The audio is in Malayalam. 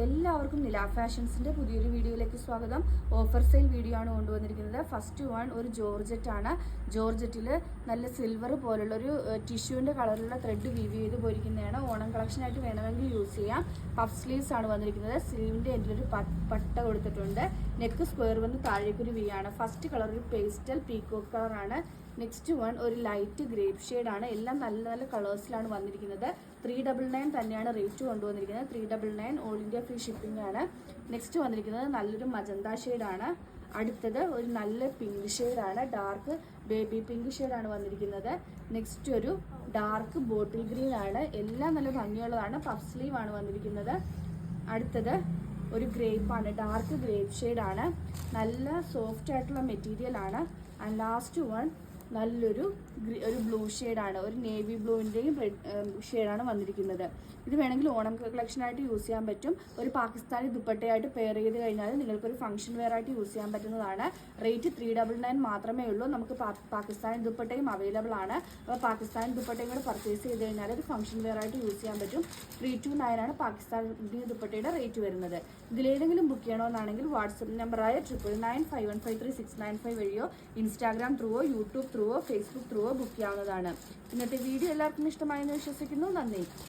എല്ലാവർക്കും നില ഫാഷൻസിന്റെ പുതിയൊരു വീഡിയോയിലേക്ക് സ്വാഗതം. ഓഫർ സെയിൽ വീഡിയോ ആണ് കൊണ്ടുവന്നിരിക്കുന്നത്. ഫസ്റ്റ് വൺ ഒരു ജോർജറ്റ് ആണ്. ജോർജറ്റിൽ നല്ല സിൽവർ പോലുള്ള ഒരു ടിഷ്യൂവിന്റെ കളറിലുള്ള ത്രെഡ് വീവ് ചെയ്ത് പോയിരിക്കുന്നതാണ്. ഓണം കളക്ഷൻ ആയിട്ട് വേണമെങ്കിൽ യൂസ് ചെയ്യാം. പഫ് സ്ലീവ്സ് ആണ് വന്നിരിക്കുന്നത്. സ്ലീവിന്റെ എൻഡിലൊരു പട്ട കൊടുത്തിട്ടുണ്ട്. നെക്ക് സ്ക്വയർ വന്ന് താഴേക്കൊരു വി ആണ്. ഫസ്റ്റ് കളർ ഒരു പേസ്റ്റൽ പീക്കോക്ക് കളർ ആണ്. നെക്സ്റ്റ് വൺ ഒരു ലൈറ്റ് ഗ്രേപ്പ് ഷെയ്ഡ് ആണ്. എല്ലാം നല്ല നല്ല കളേഴ്സിലാണ് വന്നിരിക്കുന്നത്. 399 തന്നെയാണ് റേറ്റ് കൊണ്ടുവന്നിരിക്കുന്നത്. 399 ഓൾ ഇന്ത്യ ഫ്രീ ഷിപ്പിംഗ് ആണ്. നെക്സ്റ്റ് വന്നിരിക്കുന്നത് നല്ലൊരു മജന്ത ഷെയ്ഡാണ്. അടുത്തത് ഒരു നല്ല പിങ്ക് ഷെയ്ഡാണ്. ഡാർക്ക് ബേബി പിങ്ക് ഷെയ്ഡാണ് വന്നിരിക്കുന്നത്. നെക്സ്റ്റ് ഒരു ഡാർക്ക് ബോട്ടിൽ ഗ്രീൻ ആണ്. എല്ലാം നല്ല ഭംഗിയുള്ളതാണ്. പഫ് സ്ലീവ് ആണ് വന്നിരിക്കുന്നത്. അടുത്തത് ഒരു ഗ്രേപ്പ് ആണ്. ഡാർക്ക് ഗ്രേപ്പ് ഷെയ്ഡാണ്. നല്ല സോഫ്റ്റ് ആയിട്ടുള്ള മെറ്റീരിയൽ ആണ്. ആൻഡ് ലാസ്റ്റ് വൺ നല്ലൊരു ബ്ലൂ ഷെയ്ഡാണ്. ഒരു നേവി ബ്ലൂവിൻ്റെയും റെഡ് ഷെയ്ഡാണ് വന്നിരിക്കുന്നത്. ഇത് വേണമെങ്കിൽ ഓണം കളക്ഷനായിട്ട് യൂസ് ചെയ്യാൻ പറ്റും. ഒരു പാകിസ്ഥാനി ദുപ്പട്ടയായിട്ട് പെയർ ചെയ്ത് കഴിഞ്ഞാൽ നിങ്ങൾക്കൊരു ഫംഗ്ഷൻ വെയർ ആയിട്ട് യൂസ് ചെയ്യാൻ പറ്റുന്നതാണ്. റേറ്റ് 399 മാത്രമേ ഉള്ളൂ. നമുക്ക് പാകിസ്ഥാനി ദുപ്പട്ടയും അവൈലബിൾ ആണ്. അപ്പോൾ പാകിസ്ഥാനി ദുപ്പട്ടയും കൂടെ പർച്ചേസ് ചെയ്ത് കഴിഞ്ഞാൽ ഒരു ഫംഗ്ഷൻ വെയർ ആയിട്ട് യൂസ് ചെയ്യാൻ പറ്റും. 329 ആണ് പാകിസ്ഥാനി ദുപ്പട്ടയുടെ റേറ്റ് വരുന്നത്. ഇതിലേതെങ്കിലും ബുക്ക് ചെയ്യണമെന്നാണെങ്കിൽ വാട്സപ്പ് നമ്പറായ 9995153695 വഴിയോ ഇൻസ്റ്റാഗ്രാം ത്രൂവോ യൂട്യൂബ് ത്രൂവോ ഫേസ്ബുക്ക് ത്രൂവോ ബുക്ക് ചെയ്യാവുന്നതാണ്. ഇന്നത്തെ വീഡിയോ എല്ലാവർക്കും ഇഷ്ടമായെന്ന് വിശ്വസിക്കുന്നു. നന്ദി.